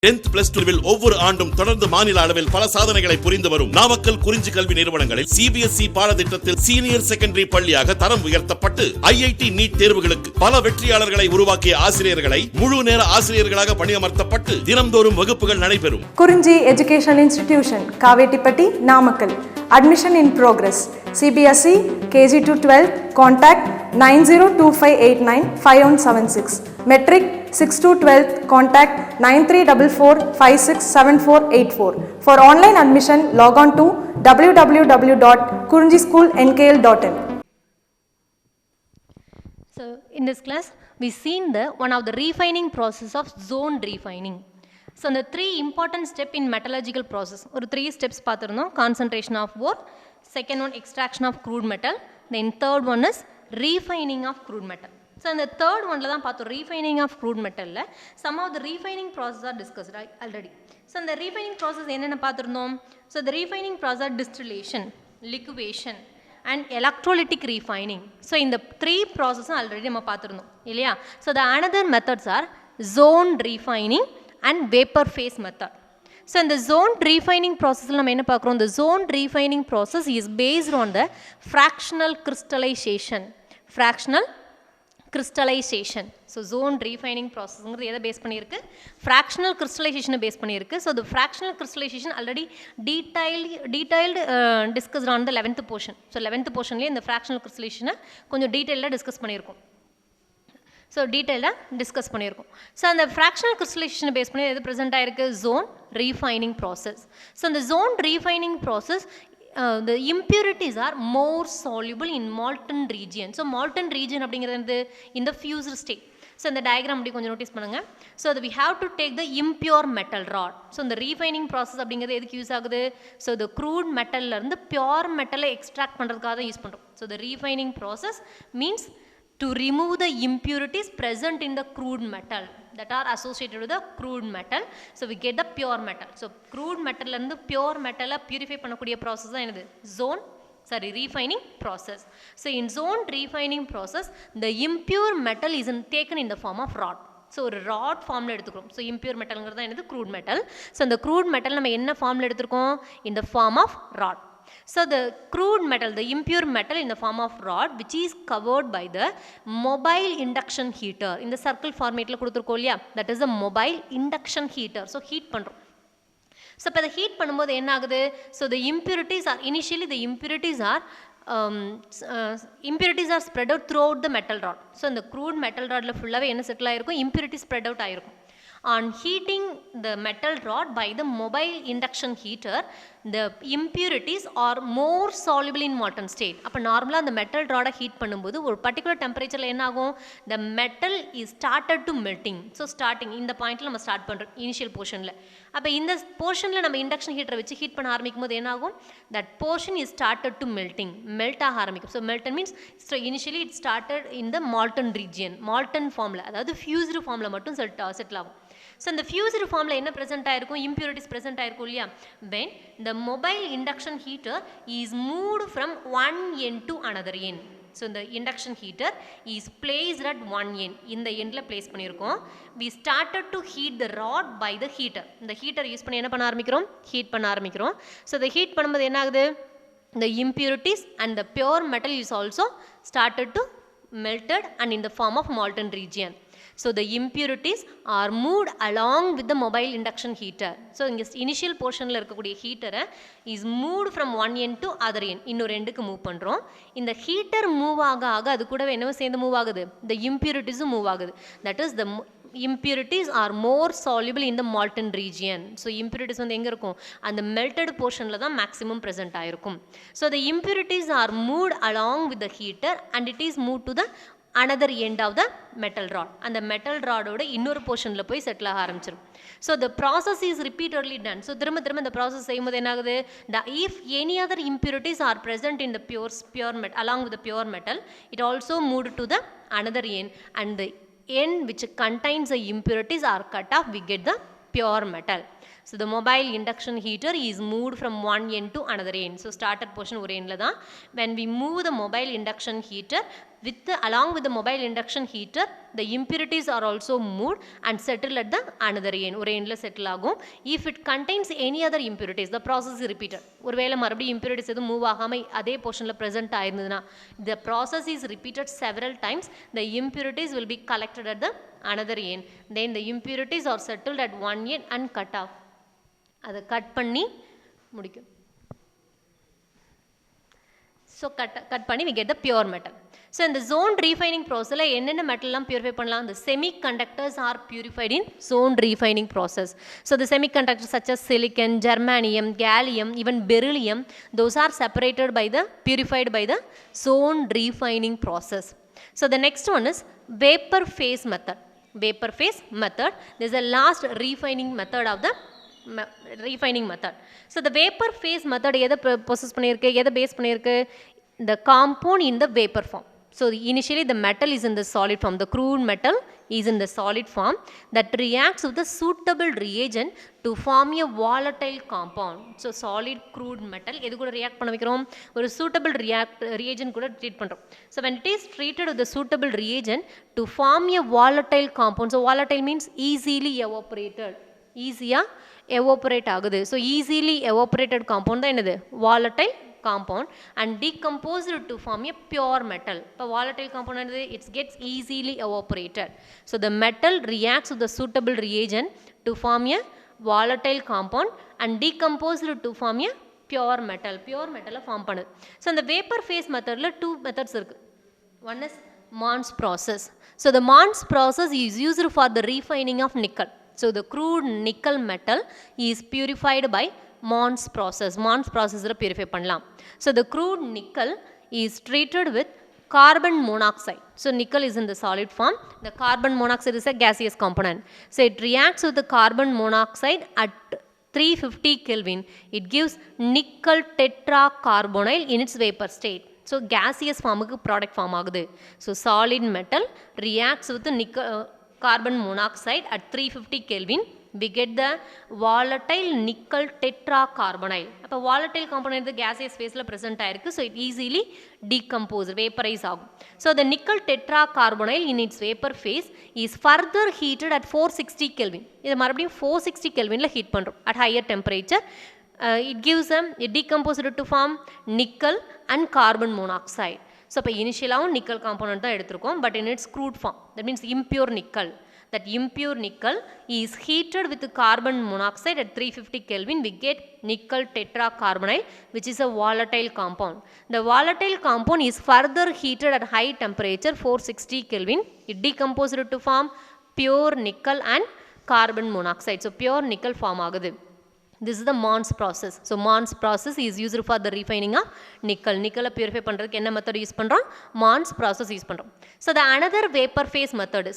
10th plus 2 will ஒவ்வொரு ஆண்டும் தொடர்ந்து மாநில அளவில் பல சாதனைகளை புரிந்து வரும் நாமக்கல் குறிஞ்சி கல்வி நிறுவனங்களில் சிபிஎஸ்இ பாடத்திட்டத்தில் சீனியர் செகண்டரி பள்ளியாக தரம் உயர்த்தப்பட்டு ஐஐடி நீட் தேர்வுகளுக்கு பல வெற்றியாளர்களை உருவாக்கிய ஆசிரியர்களை முழு நேர ஆசிரியர்களாக பணியமர்த்தப்பட்டு தினம்தோறும் வகுப்புகள் நடைபெறும். குறிஞ்சி educational institution, Kavettipatti, Namakkal. Admission in progress. CBSE KG to 12. Contact 9025895176. Metric 6 to 12. Contact 9344567484. For online admission, log on to www.kurinjischoolnkl.in. So in this class, we seen one of the refining process of zone refining. So the three important steps in metallurgical process, or three steps pathirundhom: concentration of ore, second one extraction of crude metal, then third one is refining of crude metal. So in the third one la dhaan paathom refining of crude metal la some of the refining process are discussed already. So in the refining process enna paathirundhom? So the refining process distillation, liquefaction and electrolytic refining. So in the three processes already நம்ம பார்த்திருந்தோம் இல்லையா? So the another methods are zone refining and vapor phase method. So in the zone refining process நம்ம என்ன பார்க்குறோம்? The zone refining process is based on the fractional crystallization. Fractional crystallization. So zone refining process எதை base பண்ணியிருக்கு? Fractional crystallization base பண்ணியிருக்கு. So the fractional crystallization already detailed discussed on the 11th portion. So 11th portionலேயே இந்த fractional crystallization கொஞ்சம் டீட்டெயிலாக discuss பண்ணியிருக்கோம். So டீட்டெயிலாக discuss பண்ணியிருக்கோம். So அந்த ஃப்ராக்ஷனல் கிறிஸ்டலைசேஷனை பேஸ் பண்ணி எது ப்ரெசென்ட் ஆயிருக்கு? Zone refining process. ஸோ அந்த zone refining process the impurities are more soluble in molten region. So molten region அப்படிங்கிறது in the fused state. So இந்த டயக்ராம் அப்படி கொஞ்சம் நோட்டீஸ் பண்ணுங்கள். ஸோ அது we have to take the impure metal rod. So இந்த refining process அப்படிங்கிறது எதுக்கு use ஆகுது? ஸோ the crude metalலேருந்து பியோர் மெட்டலை எக்ஸ்ட்ராக்ட் பண்ணுறதுக்காக தான் யூஸ் பண்ணுறோம். So the refining process means to remove the impurities present in the crude metal that are associated with the crude metal. So we get the pure metal. So crude metal and the pure metal purify பண்ணக்கூடிய process தான் என்னது? Refining process. So in zone refining process, the impure metal is taken in the form of rod. So ஒரு rod ஃபார்மில் எடுத்துக்கிறோம். So impure மெட்டல்ங்கிறது தான் என்னது? Crude metal. So அந்த க்ரூட் மெட்டல் நம்ம என்ன ஃபார்மில் எடுத்துருக்கோம்? in the form of rod. So the crude metal, the impure metal in the form of rod, which is covered by the mobile induction heater. In the circle format la kuduthirukkom illaya, that is the mobile induction heater. So heat பண்றோம். So இப்ப இத heat பண்ணும்போது என்ன ஆகுது? So the impurities are initially the impurities are spread out throughout the metal rod. So இந்த crude metal rodல ஃபுல்லாவே என்ன settle ஆயிருக்கும்? impurities spread out ஆயிருக்கும். On heating the metal rod by the mobile induction heater, the impurities are more soluble in molten state. அப்போ நார்மலாக அந்த metal ராடை heat பண்ணும்போது ஒரு பர்டிகுலர் டெம்பரேச்சரில் என்ன ஆகும்? the metal is started to melting. So starting இந்த பாயிண்ட்டில் நம்ம ஸ்டார்ட் பண்ணுறோம் இனிஷியல் போர்ஷனில். அப்போ இந்த போர்ஷனில் நம்ம இண்டக்ஷன் ஹீட்டரை வச்சு ஹீட் பண்ண ஆரம்பிக்கும் போது என்ன ஆகும்? that portion is started to melting. Melt ஆக ஆரம்பிக்கும். So molten means initially it started in the Malton region. Malton ஃபார்மில், அதாவது ஃபியூஸ்டு ஃபார்மில் மட்டும் செட்டில் ஆகும். ஸோ இந்த ஃபியூஸ்டு ஃபார்மில் என்ன ப்ரெசென்ட் ஆயிருக்கும்? இம்பியூரிட்டிஸ் ப்ரெசென்ட் ஆயிருக்கும் இல்லையா? when the mobile induction heater is moved from one end to another end. So the induction heater is placed at one end. இந்த எண்ட்ல பிளேஸ் பண்ணியிருக்கோம். we started to heat the rod by the heater. இந்த heater use பண்ணி என்ன பண்ண ஆரம்பிக்கிறோம்? Heat பண்ண ஆரம்பிக்கிறோம். ஸோ இந்த ஹீட் பண்ணும்போது என்ன ஆகுது? the impurities and the pure metal is also started to melted and in the form of molten region. So the impurities are moved along with the mobile induction heater. So இங்க initial portionல இருக்கக்கூடிய ஹீட்டரை is moved from one end to other end. இன்னொரு எண்டுக்கு move பண்ணுறோம். இந்த heater move ஆக அது கூடவே என்ன சேர்ந்து மூவ் ஆகுது? the impurities மூவ் ஆகுது. that is the impurities are more soluble in the molten region. So impurities வந்து எங்கே இருக்கும்? அந்த melted portionல தான் maximum present ஆயிருக்கும். So the impurities are moved along with the heater and it is moved to the another end of the metal rod. And the metal rod ஓட இன்னொரு portionல போய் settle ஆக ஆரம்பிச்சிடும். So the process is repeatedly done. So திரும்ப இந்த process செய்யும்போது என்ன ஆகுது? if any other impurities are present in the pure metal along with the pure metal, it also moved to the another end and the end which contains the impurities are cut off, we get the pure metal. So the mobile induction heater is moved from one end to another end. So started portion ஒரு endல தான். When we move the mobile induction heater, along with the mobile induction heater, the impurities are also moved and settle at the another end. ஒரு endல settle ஆகும். If it contains any other impurities, the process is repeated. ஒருவேளை மறுபடியும் impurities எதுவும் move ஆகாம அதே portionல present ஆயிருந்ததுன்னா, the process is repeated several times. The impurities will be collected at the another end. Then the impurities are settled at one end and cut off. அதை cut பண்ணி முடிக்கும். So cut பண்ணி we get the pure metal. So in the zone refining process என்னென்ன மெட்டல்லாம் purify பண்ணலாம்? The semiconductors are purified in zone refining process. So the semiconductors such as silicon, germanium, gallium, even beryllium, those are purified by the zone refining process. So the next one is vapor phase method. Vapor phase method, this is the last refining method of the refining method. So the vapor phase method எதை process பண்ணியிருக்கு, எதை base பண்ணியிருக்கு? The compound in the vapor form. So initially the metal is in the solid form, the crude metal is in the solid form that reacts with the suitable reagent to form a volatile compound. So solid crude metal எது கூட react பண்ண வைக்கிறோம்? ஒரு suitable reagent கூட treat பண்ணுறோம். So when it is treated with the suitable reagent to form a volatile compound, so volatile means easily evaporated, ஈஸியாக evaporate ஆகுது. So easily evaporated compound தான் என்னது? Volatile compound and decomposed to form a pure metal. இப்போ volatile compound என்னது? It's gets easily evaporated. So the metal reacts with the suitable reagent to form a volatile compound and decomposed to form a pure metal. Pure மெட்டலை form பண்ணுது. So அந்த vapour phase மெத்தடில் 2 methods இருக்குது. One is Mons process. So the Mons process is used for the refining of nickel. So the crude nickel metal is purified by Mons process. Mons process purify பண்ணலாம். So the crude nickel is treated with carbon monoxide. So nickel is in the solid form. The carbon monoxide is a gaseous component. So it reacts with the carbon monoxide at 350 Kelvin. It gives nickel tetracarbonyl in its vapor state. So gaseous form product form ஆகுது. So solid metal reacts with the nickel carbon monoxide at 350 Kelvin. We get the volatile nickel tetracarbonyl. அப்போ volatile component the gaseous phase present ஆயிருக்கு. So it easily decomposes, vaporize ஆகும். So the nickel tetracarbonyl in its vapor phase is further heated at 460 Kelvin. இது மறுபடியும் 460 Kelvinல heat பண்ணுறோம் at higher temperature. It gives them, it decomposed to form nickel and carbon monoxide. So இப்போ இனிஷியலாகவும் nickel component தான் எடுத்திருக்கோம், but in its crude form, that means impure nickel. That impure nickel is heated with carbon monoxide at 350 Kelvin. We get nickel tetracarbonyl, which is a volatile compound. The volatile compound is further heated at high temperature 460 Kelvin. It decomposed to form pure nickel and carbon monoxide. So pure nickel form ஆகுது. This is the Mons process. So Mons process is used for the refining of nickel. Nickel purify பண்றதுக்கு என்ன method use பண்றோம்? Mons process use பண்றோம். So the another vapor phase method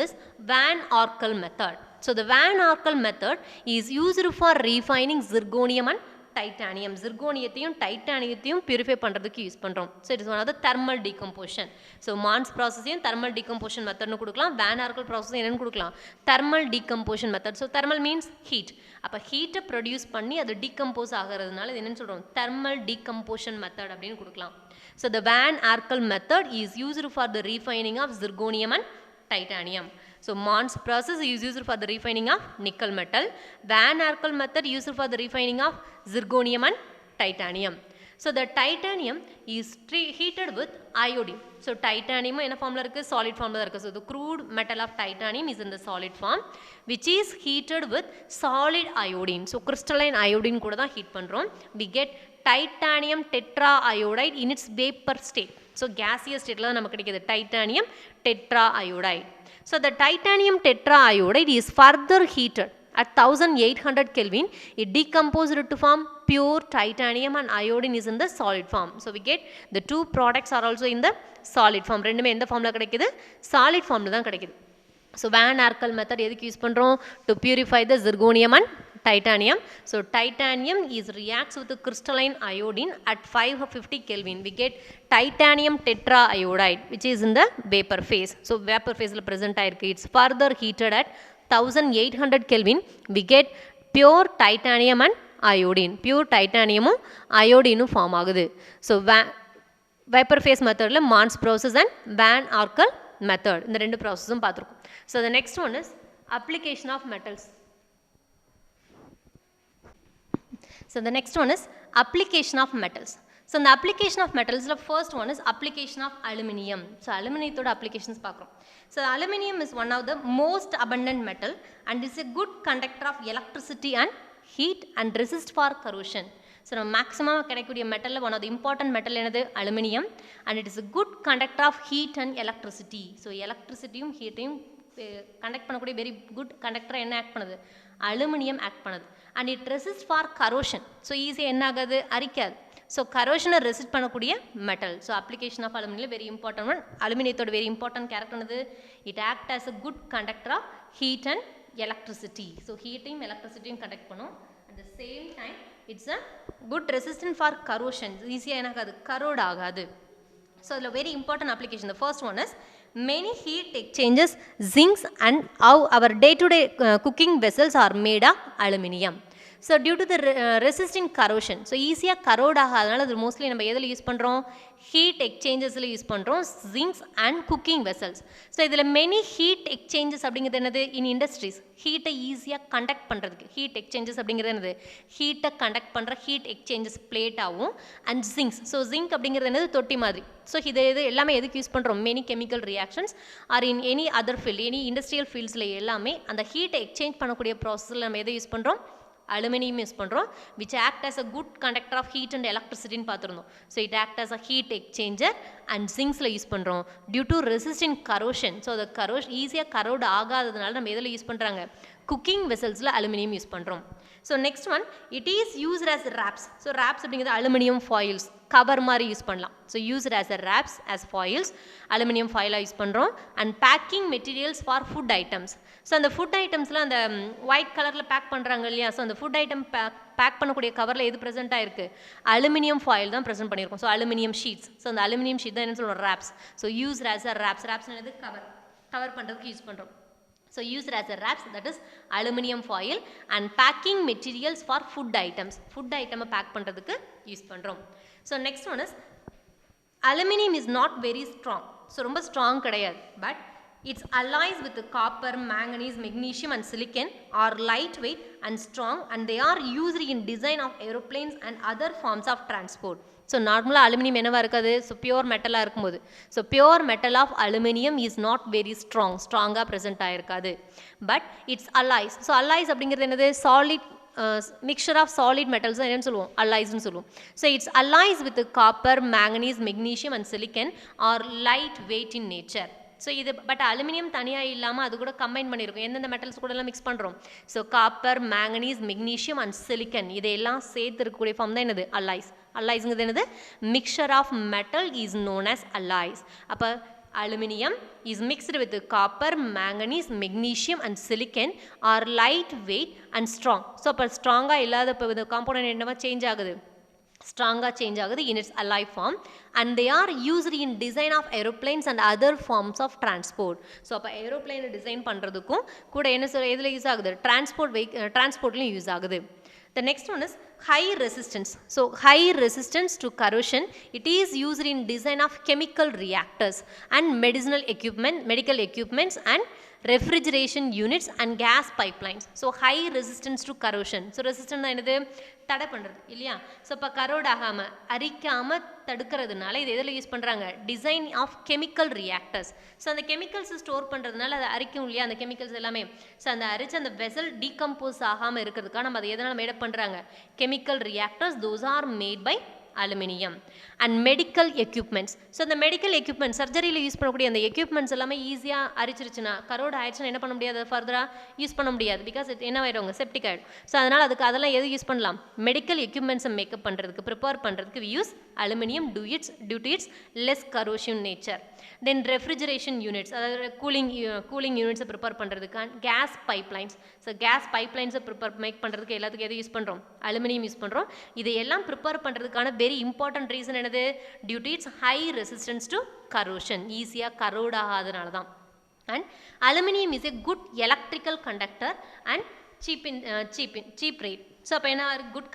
is Van Arkel method. So the Van Arkel method is used for refining zirconium and titanium. Zirconium titanium purify பண்றதுக்கு use பண்றோம். So it is one of the thermal decomposition. So Mons process thermal decomposition method னு கொடுக்கலாம். Van Arkel process என்னன்னு கொடுக்கலாம்? Thermal decomposition method. So thermal means heat. அப்ப heat produce பண்ணி அது decompose ஆகிறதுனால இது என்னன்னு சொல்றோம்? Thermal decomposition method அப்படினு கொடுக்கலாம். So the Van Arkel method is used for the refining of zirconium and titanium. So Mons process is used for the refining of nickel metal. Van Arkel method used for the refining of zirconium and titanium. So the titanium is heated with iodine. So titanium in a form solid form. So the crude metal of titanium is in the solid form, which is heated with solid iodine. So crystalline iodine kuda da heat pandrom. We get titanium tetraiodide in its vapor state. So gaseous state la namakku kedikudhu titanium tetraiodide. So the titanium tetraiodide is further heated at 1800 Kelvin. It decomposed to form pure titanium and iodine is in the solid form. So we get the two products are also in the solid form. ரெண்டுமே எந்த ஃபார்ம்ல கிடைக்குது? solid formல தான் கிடைக்குது. So Van Arkel method எதுக்கு use பண்றோம்? To purify the zirconium and titanium. So titanium is reacts with the crystalline iodine at 550 Kelvin. We get titanium tetraiodide, which is in the vapor phase. So vapor phase la present ஆயிருக்கு. It's further heated at 1800 Kelvin. We get pure titanium and iodine. Pure titanium iodine form ஆகுது. So vapour phase மெத்தடில் Mond's process and van Arkel method, இந்த ரெண்டு ப்ராசஸும் பார்த்துருக்கோம். So the next one is application of metals. So the next one is application of metals. So the application of metals, the first one is application of aluminium. So aluminium applications பார்க்கிறோம். So aluminium is one of the most abundant metal and is a good conductor of electricity and heat and resist for corrosion. So நம்ம maximum கிடைக்கக்கூடிய metal one of the important metal என்னது aluminium and it is a good conductor of heat and electricity. So electricityயும் heatயும் conduct பண்ணக்கூடிய very good கண்டக்டராக என்ன act பண்ணுது, aluminium act பண்ணுது. And it resist for corrosion. So ஈஸியாக என்ன ஆகாது, அரிக்காது. ஸோ கரோஷனை ரெசிஸ்ட் பண்ணக்கூடிய metal. So application of aluminium very important one. அலுமினியத்தோட வெரி இம்பார்ட்டன்ட் கேரக்டர் என்னது, it act as a good conductor of heat and electricity. So ஹீட்டையும் எலக்ட்ரிசிட்டியும் கண்டக்ட் பண்ணும். At the same time it's a good resistant for corrosion. ஈஸியாக என்ன ஆகாது, கரோட் ஆகாது. So அதில் very important application. The first one is many heat exchangers, zincs and how our day-to-day cooking vessels are made of aluminium. So due to the resisting corrosion, so ஈஸியாக corrode ஆகாதனால அது mostly நம்ம எதில் use பண்ணுறோம், heat எக்ஸ்சேஞ்சஸில் use பண்ணுறோம், jinx and cooking vessels. So இதில் many heat exchanges அப்படிங்கிறது என்னது, இன் industries ஹீட்டை ஈஸியாக கண்டக்ட் பண்ணுறதுக்கு ஹீட் எக்ஸ்சேஞ்சஸ் அப்படிங்கிறது என்னது, ஹீட்டை கண்டக்ட் பண்ணுற ஹீட் எக்ஸ்சேஞ்சஸ் பிளேட்டாகவும் அண்ட் ஜிங்க்ஸ். ஸோ ஜிங்க் அப்படிங்கிறது என்னது, தொட்டி மாதிரி. ஸோ இது எல்லாமே எதுக்கு யூஸ் பண்ணுறோம், many chemical reactions are in any other field, any industrial ஃபீல்ட்ஸில் எல்லாமே அந்த ஹீட்டை எக்ஸ்சேஞ்ச் பண்ணக்கூடிய ப்ராசஸில் நம்ம எதை யூஸ் பண்ணுறோம், அலுமினியம் யூஸ் பண்ணுறோம். Which act as a good conductor of heat and எலக்ட்ரிசிட்டின்னு பார்த்துருந்தோம். So it act as a heat exchanger and ஜிங்க்ஸில் யூஸ் பண்ணுறோம் due to resisting corrosion. So அந்த ஈஸியாக கரோடு ஆகாததுனால நம்ம எதில் யூஸ் பண்ணுறாங்க, குக்கிங் வெசல்ஸில் அலுமினியம் யூஸ் பண்ணுறோம். So next one, it is used as wraps. So wraps அப்படிங்கிறது அலுமினியம் ஃபாயில்ஸ், கவர் மாதிரி யூஸ் பண்ணலாம். So used as a wraps as foils, aluminium ஃபாயிலாக யூஸ் பண்ணுறோம். And packing materials for food items. So அந்த food ஐட்டம்ஸில் அந்த white கலரில் back பண்ணுறாங்க இல்லையா, ஸோ அந்த ஃபுட் ஐட்டம் பேக் பண்ணக்கூடிய கவரில் எது ப்ரெசென்ட் ஆயிருக்கு, அலுமினியம் ஃபாயில் தான் ப்ரெசென்ட் பண்ணியிருக்கோம். So aluminium sheets. ஸோ அந்த அலுமினியம் ஷீட் தான் என்ன சொல்கிறோம், rapes. So used as a rapes. Rapes என்னது, கவர் பண்ணுறதுக்கு யூஸ் பண்ணுறோம். So used as a wraps, that is aluminum foil and packing materials for food items. Food item pack பண்றதுக்கு use பண்றோம். So next one is aluminum is not very strong. So ரொம்ப strong கிடையாது, but its alloys with the copper, manganese, magnesium and silicon are lightweight and strong and they are used in design of aeroplanes and other forms of transport. So நார்மலாக aluminium என்னவாக இருக்காது, so pure மெட்டலாக இருக்கும்போது, so pure metal of aluminium is not very ஸ்ட்ராங்காக present ஆகிருக்காது. But its alloys. So alloys அப்படிங்கிறது என்னது, solid mixture of solid metals தான் என்னென்னு சொல்லுவோம், அல்லாய்ஸ்னு சொல்லுவோம். So its alloys with copper, manganese, magnesium and silicon are light weight in nature. So இது பட் அலுமினியம் தனியாக இல்லாமல் அது கூட கம்பைன் பண்ணியிருக்கோம். எந்தெந்த மெட்டல்ஸ் கூட எல்லாம் மிக்ஸ் பண்ணுறோம், so copper, manganese, magnesium and silicon இதையெல்லாம் சேர்த்து இருக்கக்கூடிய ஃபார்ம் தான் என்னது, அல்லாய்ஸ். அல்லாய்ஸுங்கிறது என்னது, mixture of metal is known as alloys. அப்போ aluminium is mixed with copper, manganese, magnesium and silicon are light weight and strong. So அப்போ ஸ்ட்ராங்காக இல்லாத இப்போ இந்த காம்போனன்ட் என்னவா சேஞ்ச் ஆகுது, ஸ்ட்ராங்காக சேஞ்ச் ஆகுது in its alloy form and they are used in design of aeroplanes and other forms of transport. So அப்போ ஏரோப்ளைனை டிசைன் பண்ணுறதுக்கும் கூட என்ன சொல்ல எதில் யூஸ் ஆகுது, டிரான்ஸ்போர்ட்லையும் யூஸ் ஆகுது. The next one is high resistance. So high resistance to corrosion. It is used in design of chemical reactors and medical equipments and refrigeration units and gas pipelines. So high resistance to corrosion. So resistance என்னது, தடை பண்ணுறது இல்லையா. So இப்போ கரோட் ஆகாமல் அரிக்காமல் தடுக்கிறதுனால இது எதில் use பண்ணுறாங்க, design of chemical reactors. So அந்த கெமிக்கல்ஸ் ஸ்டோர் பண்ணுறதுனால அதை அரிக்கும் இல்லையா, அந்த கெமிக்கல்ஸ் எல்லாமே. ஸோ அந்த அரிச்சு அந்த வெசல் டீகம்போஸ் ஆகாமல் இருக்கிறதுக்காக நம்ம அதை எதனால் மேடப் பண்ணுறாங்க, chemical reactors. Those are made by aluminium and medical equipments. So அந்த மெடிக்கல் எக்யூப்மெண்ட் சர்ஜரியில் யூஸ் பண்ணக்கூடிய அந்த எக்யூப்மெண்ட்ஸ் எல்லாமே ஈஸியாக அரிச்சிருச்சுன்னா, கரோடு ஆயிடுச்சுன்னா என்ன பண்ண முடியாது, ஃபர்தராக யூஸ் பண்ண முடியாது. பிகாஸ் என்ன ஆயிடுவாங்க, செப்டிக் ஆகிடும். ஸோ அதனால் அதுக்கு அதெல்லாம் எது யூஸ் பண்ணலாம், மெடிக்கல் எக்யூப்மெண்ட்ஸை மேக்கப் பண்ணுறதுக்கு, ப்ரிப்பேர் பண்ணுறதுக்கு we use aluminium due to its less corrosion nature. Then refrigeration units, அதாவது கூலிங் யூனிட்ஸை ப்ரிப்பேர் பண்ணுறதுக்கு, கேஸ் பைப்லைன்ஸ். ஸோ கேஸ் பைப்லைன்ஸை மேக் பண்ணுறதுக்கு எல்லாத்துக்கும் எது யூஸ் பண்ணுறோம், அலுமினியம் யூஸ் பண்ணுறோம். இதையெல்லாம் ப்ரிப்பேர் பண்ணுறதுக்கான வெரி இம்பார்ட்டன்ட் ரீசன் என்னது, due to its high resistance to corrosion. ஈஸியாக கரோட் ஆகாதனால தான். And aluminium is a good electrical conductor and cheap rate. So அப்போ என்ன good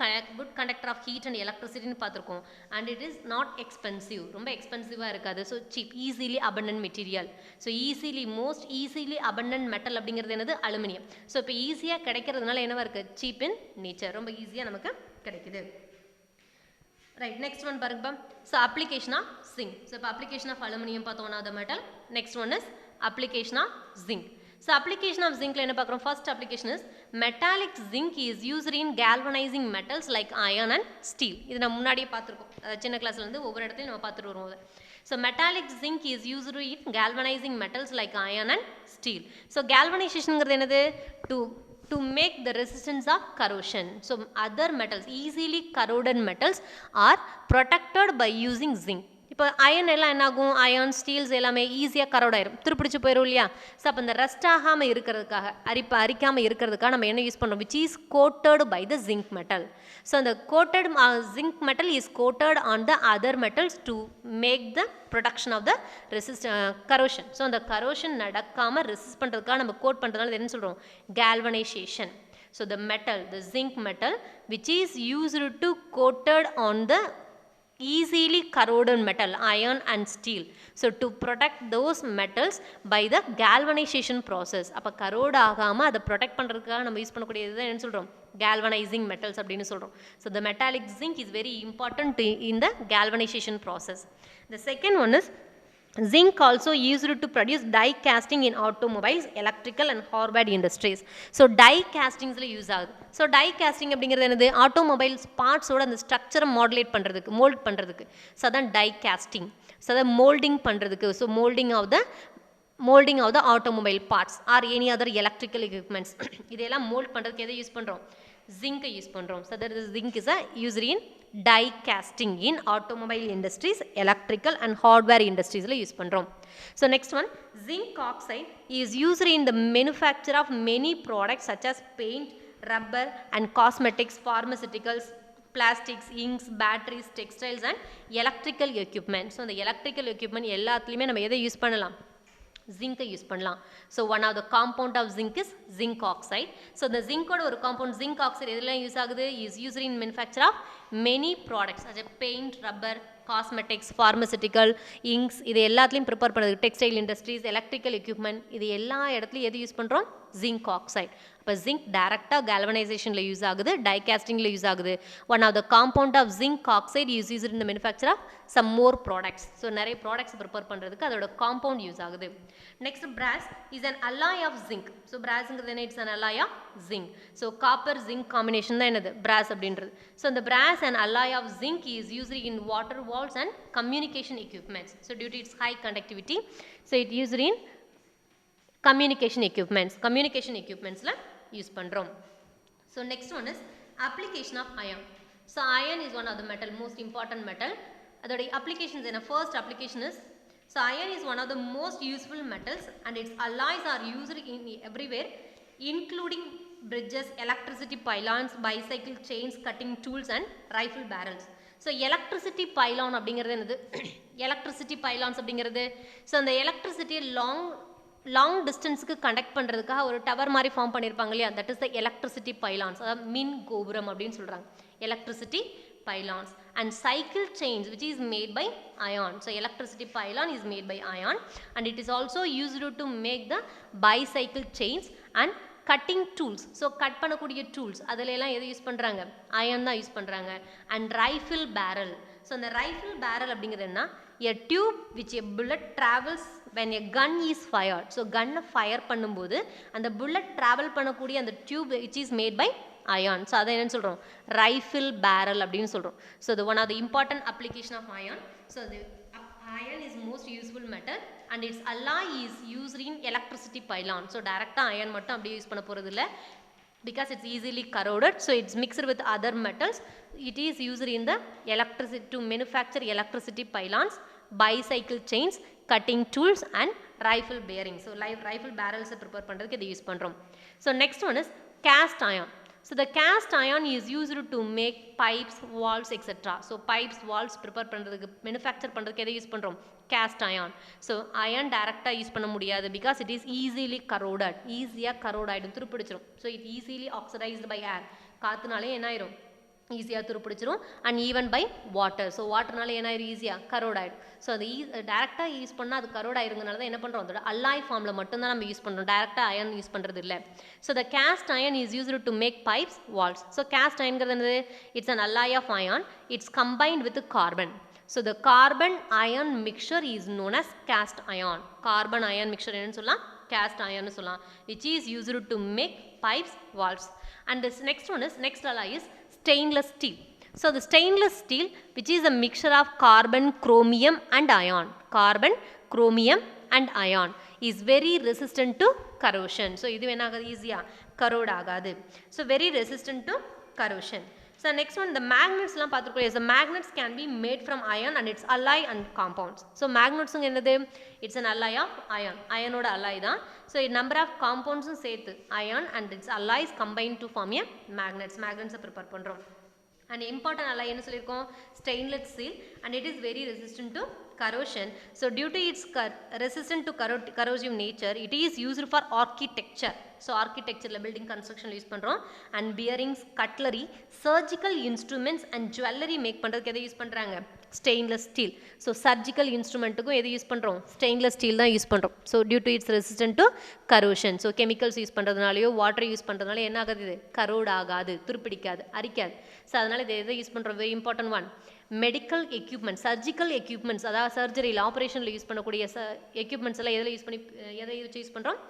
conductor of heat and எலக்ட்ரிசிட்டின்னு பார்த்துருக்கோம். And it is not expensive, ரொம்ப எக்ஸ்பென்சிவாக இருக்காது. So cheap, easily abundant material. So most easily abundant metal அப்படிங்கிறது என்னது? Aluminium. So இப்போ ஈஸியாக கிடைக்கிறதுனால என்னவா இருக்குது? சீப் இன் நேச்சர், ரொம்ப ஈஸியாக நமக்கு கிடைக்குது. ரைட், நெக்ஸ்ட் ஒன் பாருங்கப்பா. So application of zinc. So இப்போ அப்ளிகேஷன் ஆஃப் அலுமினியம் பார்த்தோம், one of the metal. Next one is application of zinc. So application of zinc என்ன பார்க்குறோம்? First application is metallic zinc is used in galvanizing metals like iron and steel. இது நம்ம முன்னாடியே பார்த்துருக்கோம், சின்ன கிளாஸ்ல இருந்து ஒவ்வொரு இடத்துலையும் நம்ம பார்த்துட்டு வருவோம். So metallic zinc is used in galvanizing metals like iron and steel. So galvanization என்னது? To make the resistance of corrosion. So other metals, easily corroded metals are protected by using zinc. இப்போ iron எல்லாம் என்ன ஆகும்? Iron, Steeles எல்லாமே ஈஸியாக கரோட் ஆயிரும், துருப்பிடிச்சு போயிடும் இல்லையா? ஸோ அப்போ இந்த ரஸ்ட் ஆகாமல் இருக்கிறதுக்காக, அரிக்காமல் இருக்கிறதுக்காக நம்ம என்ன யூஸ் பண்ணுறோம்? Which is coated by the zinc metal. So அந்த coated zinc metal is coated on the other metals to make the production of the corrosion. So அந்த கரோஷன் நடக்காமல் ரெசிஸ்ட் பண்ணுறதுக்காக நம்ம கோட் பண்ணுறதுனால என்ன சொல்கிறோம்? galvanization. So the metal, the zinc metal which is used to coated on the easily corroded metal, iron and steel. So to protect those metals by the galvanization process. அப்போ corrode ஆகாமல் அதை protect பண்ணுறதுக்காக நம்ம use பண்ணக்கூடியது என்ன சொல்கிறோம்? galvanizing metals அப்படின்னு சொல்கிறோம். So the metallic zinc is very important in the galvanization process. The second one is zinc also used to produce die casting in automobiles, electrical and hardware industries. So die castingsல use ஆகுது. So die casting அப்படிங்கிறது என்னது? Automobiles பார்ட்ஸோட அந்த ஸ்ட்ரக்சரை modulate பண்ணுறதுக்கு, mould பண்ணுறதுக்கு. So அதான் die casting. So அதான் மோல்டிங் பண்ணுறதுக்கு. So moulding of the automobile parts or any other electrical equipments இதெல்லாம் மோல்ட் பண்ணுறதுக்கு எதை யூஸ் பண்ணுறோம்? ஜிங்கை யூஸ் பண்ணுறோம். So that is zinc is a used in die casting in automobile industries, electrical and hardware இண்டஸ்ட்ரீஸில் use பண்ணுறோம். So next one, zinc oxide is used in the manufacture of many products such as paint, rubber and cosmetics, pharmaceuticals, plastics, inks, batteries, textiles and electrical equipment. So the electrical equipment எல்லாத்துலேயுமே நம்ம எதை use பண்ணலாம்? ஜிங்கை use பண்ணலாம். So one of the compound of zinc is zinc oxide. So இந்த ஜிங்கோட ஒரு compound zinc oxide எதுலாம் யூஸ் ஆகுது? Is used in manufacture of many products as paint, rubber, cosmetics, pharmaceutical, inks இது எல்லாத்துலேயும் ப்ரிப்பேர் பண்ணுறது. டெக்ஸ்டைல் இண்டஸ்ட்ரீஸ், எலக்ட்ரிக்கல் எக்யூப்மெண்ட் இது எல்லா இடத்துலையும் எது யூஸ் பண்ணுறோம்? Zinc oxide. அப்போ ஜிங்க் டேரெக்டாக கேல்வனைசேஷனில் யூஸ் ஆகுது, டைகாஸ்டிங்கில் யூஸ் ஆகுது. One of the compound of zinc oxide use in the manufacture of some more products. So நிறைய ப்ராடக்ட்ஸ் ப்ரிப்பேர் பண்ணுறதுக்கு அதோட காம்பவுண்ட் யூஸ் ஆகுது. Next, brass is an alloy of zinc. So brassங்கிறது என்ன? It's an alloy of zinc. So copper zinc combination தான் என்னது? brass அப்படின்றது. So இந்த brass and alloy of zinc is used in water valves and communication equipments. So due to its high conductivity, so it used in communication equipmentsல use பண்ணுறோம். So next one is application of iron. So iron is one of the metal, most important metal. அதோடைய applications என்ன? First application is, so iron is one of the most useful metals and its alloys are used in everywhere including bridges, electricity pylons, bicycle chains, cutting tools and rifle barrels. So electricity pylon அப்படிங்கிறது என்னது? Electricity பைலான்ஸ் அப்படிங்கிறது, so அந்த எலக்ட்ரிசிட்டியை long டிஸ்டன்ஸுக்கு conduct பண்ணுறதுக்காக ஒரு tower மாதிரி form பண்ணியிருப்பாங்க இல்லையா? That is the electricity பைலான்ஸ், அதாவது மின் கோபுரம் அப்படின்னு சொல்கிறாங்க. Electricity pylons and cycle chains which is made by iron. So electricity pylon is made by iron and it is also used to make the bicycle chains and cutting tools. So cut பண்ணக்கூடிய tools அதில் எல்லாம் எது use பண்ணுறாங்க? iron தான் use பண்ணுறாங்க. and rifle barrel. So அந்த rifle barrel அப்படிங்கிறது என்ன? a tube which a bullet travels when a gun is fired. So gun fire பண்ணும்போது அந்த bullet travel பண்ணக்கூடிய அந்த tube which is made by iron. So அதை என்ன சொல்கிறோம்? rifle barrel அப்படின்னு சொல்கிறோம். So the one of the important application of iron. So the iron is most useful metal and its alloy is used in electricity pylon. So directா iron மட்டும் அப்படியே use பண்ண போகிறது இல்லை, because it's easily corroded, so it's mixed with other metals. It is used in the electricity to manufacture electricity pylons, bicycle chains, cutting tools and rifle bearings. So rifle barrels prepare பண்றதுக்கு இதை use பண்றோம். So next one is cast iron. So the cast iron is used to make pipes, valves, etc. So pipes, valves prepare பண்றதுக்கு manufacture பண்றதுக்கு எதை use பண்றோம்? Cast iron. So iron directா use பண்ண முடியாது because it is easily corroded. ஈஸியா corrode ஆயிடும், துருப்பிடிச்சிரும். So it easily oxidized by air. காத்துனாலே என்ன ஆயிரும்? ஈஸியாக துருப்பிடிச்சிரும் and even by water. So வாட்டர்னால என்ன ஆயிரும்? ஈஸியாக கரோட் ஆகிடும். ஸோ அது டேரெக்டாக யூஸ் பண்ணால் அது கரோட் ஆயிருங்கனால தான் என்ன பண்ணுறோம், அதோட அல்லாய் ஃபார்மில் மட்டும்தான் நம்ம யூஸ் பண்ணுறோம், டேரெக்டாக அயன் யூஸ் பண்ணுறது இல்லை. So the cast iron is used to make pipes, valves. So cast அயன்கிறது என்னது? It's an alloy of iron. It's combined with carbon. So the carbon iron mixture is known as cast iron. Carbon iron mixture என்னன்னு சொல்லலாம்? Cast iron சொல்லலாம், which is used to make pipes, valves. And this next one is, next alloy is stainless steel. So the stainless steel, which is a mixture of carbon, chromium and iron. Carbon, chromium and iron is very resistant to corrosion. So இது என்ன ஆகாது? ஈஸியாக corrode ஆகாது. So very resistant to corrosion. So next one, the magnets எல்லாம் பார்த்துருக்கோம். Yes, the magnets can be made from iron and its alloy and compounds. So magnets என்னது? It's an alloy of iron. Ironோட alloy தான். So number of compounds சேர்த்து iron and its alloys combined to form a magnets. Magnets prepare பண்றோம். And important alloy என்ன சொல்லியிருக்கோம்? Stainless steel, and it is very resistant to corrosion. So due to its resistant to corrosive nature, it is used for architecture. So architecture building construction use பண்றோம். And bearings, cutlery, surgical instruments and jewelry make பண்றதுக்கு எதை use பண்றாங்க? Stainless steel. So surgical instrumentக்கும் எதை use பண்றோம்? Stainless steel தான் use பண்றோம். So due to its resistant to corrosion. So chemicals use பண்றதுனாலயோ water use பண்றதுனால என்ன ஆகாது? இது corrode ஆகாது, துருப்பிடிக்காது, அரிக்காது. So அதனால இதை எதை யூஸ் பண்றோம்? Very important one. Medical equipments, surgical equipments, அதாவது சர்ஜரியில் ஆப்ரேஷனில் யூஸ் பண்ணக்கூடிய எக்யூப்மெண்ட்ஸ் எல்லாம் எதில் யூஸ் பண்ணி, எதை யூஸ் பண்ணுறோம்?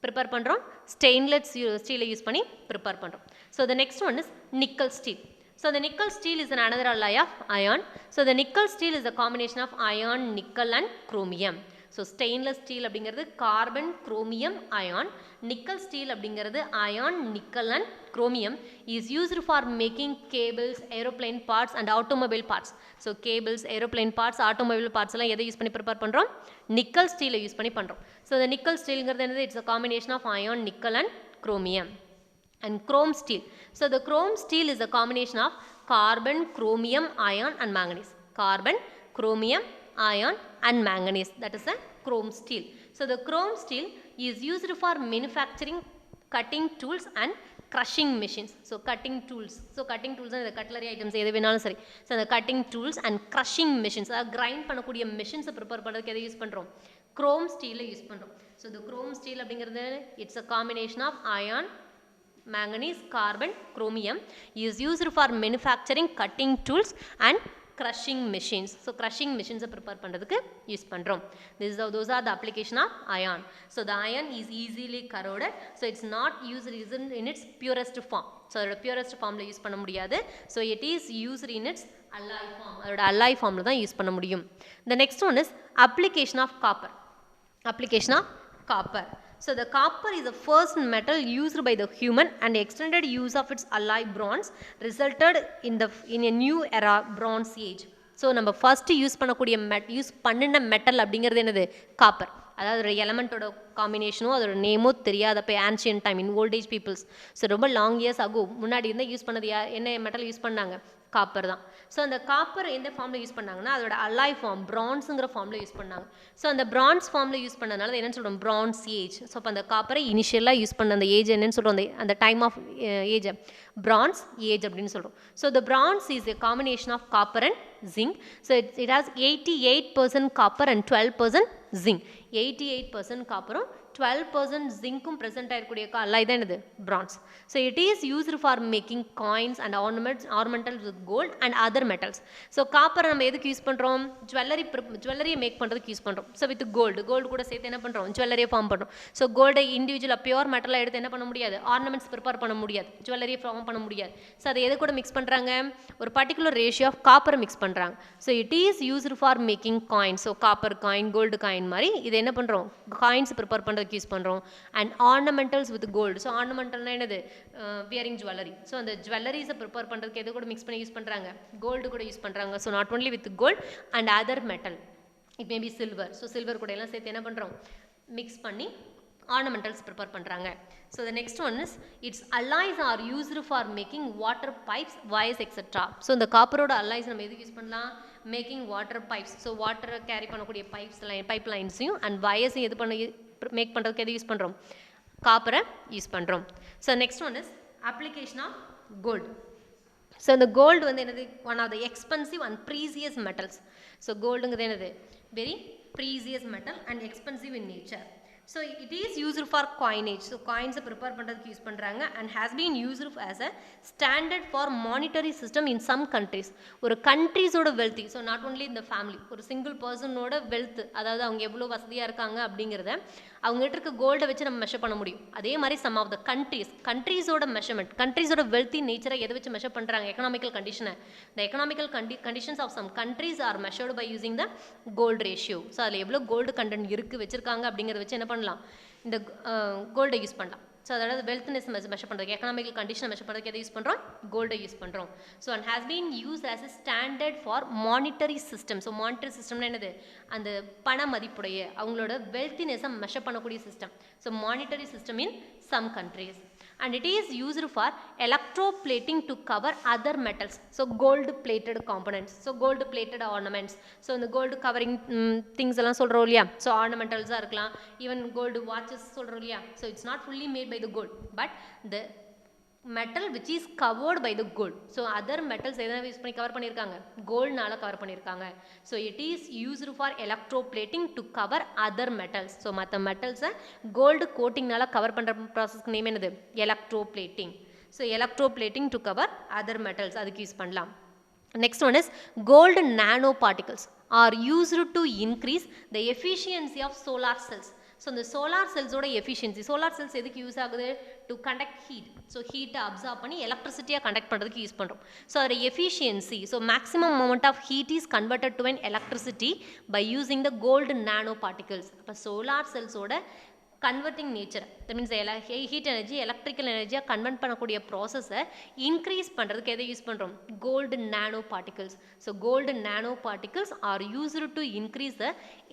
ப்ரிப்பேர் பண்ணுறோம். ஸ்டெயின்லெஸ் ஸ்டீலை யூஸ் பண்ணி ப்ரிப்பேர் பண்ணுறோம். So the next one is nickel steel. So the nickel steel is another alloy of iron. ஸோ த நிக்கல் ஸ்டீல் இஸ் a combination of iron, nickel and chromium. So stainless steel அப்படிங்கிறது carbon, chromium, iron. Nickel steel அப்படிங்கிறது iron, nickel and chromium. Is used for making cables, aeroplane parts and automobile parts. So cables, aeroplane parts, automobile parts எல்லாம் எதை use பண்ணி prepare பண்ணுறோம்? Nickel ஸ்டீலை use பண்ணி பண்ணுறோம். So இந்த nickel ஸ்டீலுங்கிறது என்னது? It's a combination of iron, nickel and chromium. And chrome steel. So the chrome steel is a combination of carbon, chromium, iron and manganese. Carbon, chromium, iron and manganese. That is a chrome steel. So the chrome steel is used for manufacturing cutting tools and crushing machines. So cutting tools. So cutting tools are the cutlery items. எது வேணாலும் சரி. So the cutting tools and crushing machines. grind பண்ணக்கூடிய machines prepare பண்ணுறதுக்கு எதை use பண்ணுறோம்? chrome steel use பண்ணுறோம். So the chrome steel அப்படிங்கிறது it's a combination of iron, manganese, carbon, chromium is used for manufacturing cutting tools and crushing machines. So crushing machines prepare பண்றதுக்கு use பண்றோம். Those are the application of iron. So the iron is easily corroded. So it's not used in its purest form. So அதோட purest formல use பண்ண முடியாது. So it is used in its alloy form. அதோட alloy formல தான் use பண்ண முடியும். The next one is application of copper. Application of copper. So the copper is the first metal used by the human, and extended use of its alloy bronze resulted in a new era, bronze age. So நம்ம first use பண்ணக்கூடிய use பண்ணின metal அப்படிங்கிறது என்னது? Copper. அதாவது ஒரு எலமெண்ட்டோட காம்பினேஷனோ அதோட நேமோ தெரியாதப்போ ancient time in old age peoples. So ரொம்ப லாங் இயர்ஸ் ஆகும் முன்னாடி இருந்தால் யூஸ் பண்ணது என்ன மெட்டல் யூஸ் பண்ணாங்க? காப்பர் தான். ஸோ அந்த காப்பர் எந்த ஃபார்மில் யூஸ் பண்ணாங்கன்னா அதோட அலாய் ஃபார்ம் பிரான்ஸுங்கிற ஃபார்மில் யூஸ் பண்ணாங்க. ஸோ அந்த பிரான்ஸ் ஃபார்மில் யூஸ் பண்ணதுனால என்னென்னு சொல்கிறோம்? France age. ஸோ அப்போ அந்த காப்பரை இனிஷியலாக யூஸ் பண்ண அந்த ஏஜ் என்னன்னு சொல்கிறோம்? அந்த டைம் ஆஃப் ஏஜை பிரான்ஸ் ஏஜ் அப்படின்னு சொல்கிறோம். So the bronze is a combination of copper and zinc. So it has 88% copper and 12% zinc. 88% copper, 12% zinc present ஆயிருக்கூடிய alloy தான் என்னது? bronze. So it is used for making coins and ornamentals with gold and other metals. So copper நம்ம எதுக்கு use பண்றோம்? Jewellery make பண்றதுக்கு use பண்றோம். So with gold கூட சேர்த்து என்ன பண்றோம்? ஜுவல்லரியை ஃபார்ம் பண்றோம். So gold இண்டிவிஜுவலா பியூர் மெட்டலா எடுத்து என்ன பண்ண முடியாது? ஆர்னமெண்ட்ஸ் ப்ரிப்பேர் பண்ண முடியாது, ஜுவல்லரியை ஃபார்ம் பண்ண முடியாது. So அதை எது கூட மிக்ஸ் பண்றாங்க? ஒரு particular ratio of copper mix பண்றாங்க. So it is used for making coins. So copper coin, gold coin மாதிரி இது என்ன பண்றோம்? காயின்ஸ் ப்ரிப்பேர் பண்றதுக்கு யூஸ் பண்றோம். And ornamentals with gold. So ornamentalனா என்னது? wearing jewelry. So அந்த ஜுவல்லரிஸை ப்ரிப்பேர் பண்றதுக்கு எது கூட மிக்ஸ் பண்ணி யூஸ் பண்றாங்க? கோல்டு கூட யூஸ் பண்றாங்க. So not only with gold and other metal, it may be silver. So silver கூட எல்லாம் சேர்த்து என்ன பண்றோம்? மிக்ஸ் பண்ணி ஆர்னமெண்டல்ஸ் ப்ரிப்பேர் பண்ணுறாங்க. So the next one is it's alloys are used for making water pipes wires etcetera. So இந்த காப்பரோட alloys நம்ம எதுக்கு யூஸ் பண்ணலாம்? Making water pipes. ஸோ வாட்டரை கேரி பண்ணக்கூடிய பைப் லைன்ஸையும் அண்ட் வயர்ஸையும் எது பண்ண மேக் பண்ணுறதுக்கு எது யூஸ் பண்ணுறோம்? காப்பரை யூஸ் பண்ணுறோம். So next one is application of gold. So இந்த கோல்டு வந்து என்னது? One of the expensive and precious metals. So கோல்டுங்கிறது என்னது? Very precious metal and expensive in nature. So it is used for coinage. So காயின்ஸை prepare பண்ணுறதுக்கு use பண்ணுறாங்க and has been used as a standard for monetary system in some countries. ஒரு கண்ட்ரீஸோட wealthy, so not only இந்த family, ஒரு single பர்சனோட wealth, அதாவது அவங்க எவ்வளோ வசதியாக இருக்காங்க அப்படிங்கிறத அவங்ககிட்ட இருக்க கோல்டை வச்சு நம்ம மெஷர் பண்ண முடியும். அதே மாதிரி சம் ஆஃப் த கண்ட்ரீஸோட மெஷர்மெண்ட், கண்ட்ரீஸோட வெல்த்தி நேச்சரை எதை வச்சு மெஷர் பண்ணுறாங்க? எக்கனாமிக்கல் கண்டிஷனை. The economical conditions of some countries are measured by using the gold ratio. So அதில் எவ்வளோ கோல்டு கண்டென்ட் இருக்குது வச்சிருக்காங்க அப்படிங்கிறத வச்சு என்ன பண்ணலாம்? இந்த கோல்டை யூஸ் பண்ணலாம். ஸோ அதாவது வெல்த்னஸ் மெஷர் பண்ணுறதுக்கு, எக்கனாமிக்கல் கண்டிஷனை மெஷர் பண்ணுறதுக்கு எதை யூஸ் பண்ணுறோம்? கோல்டை யூஸ் பண்ணுறோம். So and has been use as a standard for monetary system. So monetary சிஸ்டம்னா என்னது? அந்த பண மதிப்புடைய அவங்களோட வெல்த்தினஸை மெஷர் பண்ணக்கூடிய system. So monetary system in some countries. And it is used for electroplating to cover other metals. So gold plated components. So gold plated ornaments. So in the gold covering things எல்லாம் சொல்றோம் இல்லையா? So ornamentals இருக்கலாம், even gold watches சொல்றோம் இல்லையா? So it's not fully made by the gold, but the metal which is covered by the gold. So other metals எதனா use பண்ணி cover பண்ணியிருக்காங்க? கோல்ட்னால cover பண்ணியிருக்காங்க. So it is used for electroplating to cover other metals. So மற்ற மெட்டல்ஸை gold கோட்டிங்னால cover பண்ணுற ப்ராசஸ்க்கு name என்னது? Electroplating. So electroplating to cover other metals, அதுக்கு use பண்ணலாம். Next one is gold nanoparticles are used to increase the efficiency of solar cells. So இந்த solar செல்ஸோட efficiency, solar cells எதுக்கு use ஆகுது? To conduct heat. So ஹீட்டை absorb பண்ணி எலக்ட்ரிசிட்டியாக conduct பண்ணுறதுக்கு யூஸ் பண்ணுறோம். ஸோ அதோட efficiency, so maximum amount of heat is converted to an electricity by using the gold nano particles. அப்போ சோலார் செல்ஸோட converting nature, that means heat energy electrical எனர்ஜியாக convert பண்ணக்கூடிய ப்ராசஸை இன்க்ரீஸ் பண்ணுறதுக்கு எதை யூஸ் பண்ணுறோம்? Gold nano particles. So gold nano particles are used to increase the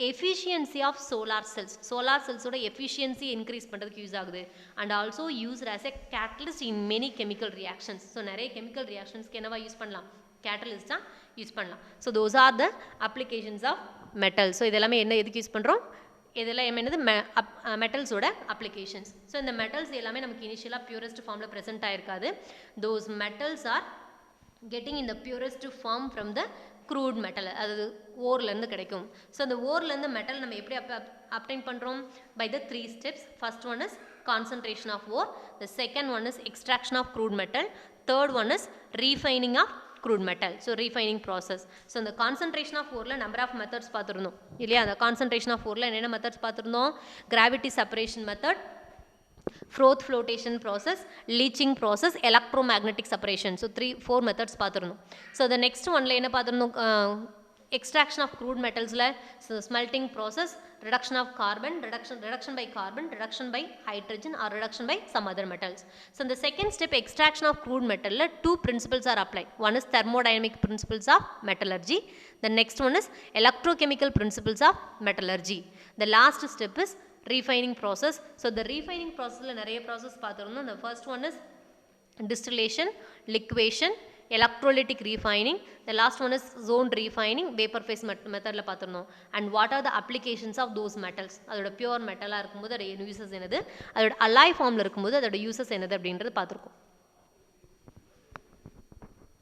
efficiency of solar cells. Solar செல்ஸோட efficiency increase பண்ணுறதுக்கு யூஸ் ஆகுது. And also used as a catalyst in many chemical reactions. So நிறைய chemical ரியாக்ஷன்ஸ்க்கு என்னவா use பண்ணலாம்? கேட்டலிஸ்டாக use பண்ணலாம். So those are the applications of metal. So இதெல்லாமே என்ன எதுக்கு யூஸ் பண்ணுறோம்? இதெல்லாம் என்னது? மெட்டல்ஸோட அப்ளிகேஷன்ஸ். ஸோ இந்த மெட்டல்ஸ் எல்லாமே நமக்கு இனிஷியலாக பியூரஸ்ட் ஃபார்மில் ப்ரெசென்ட் ஆயிருக்காது. Those metals are getting in the purest form from the crude metal, அதாவது ஓர்லேருந்து கிடைக்கும். ஸோ அந்த ஓர்லேருந்து மெட்டல் நம்ம எப்படி அப்டைன் பண்ணுறோம்? By the 3 steps. First one is concentration of ore, the second one is extraction of crude metal, third one is refining of crude metal. So refining process. So the concentration of ore la number of methods பாத்துறோம் இல்லையா? அந்த concentration of ore la என்னென்ன methods பாத்துறோம்? gravity separation method, froth flotation process, leaching process, electromagnetic separation. So 4 methods பாத்துறோம். So the next one la என்ன பாத்துறோம்? extraction of crude metals la, so smelting process, reduction of carbon, reduction by carbon, reduction by hydrogen or reduction by some other metals. So in the second step, extraction of crude metal la 2 principles are applied. One is thermodynamic principles of metallurgy, the next one is electrochemical principles of metallurgy. The last step is refining process. So the refining process la nariya process paathirom. The first one is distillation, liquation, electrolytic refining, the last one is zone refining, vapor phase method la paathirom. And what are the applications of those metals? adoda pure metal ah irukumbodhu adoda uses enadhu, adoda alloy form la irukumbodhu adoda uses enadhu அப்படின்றது பார்த்திருக்கோம்.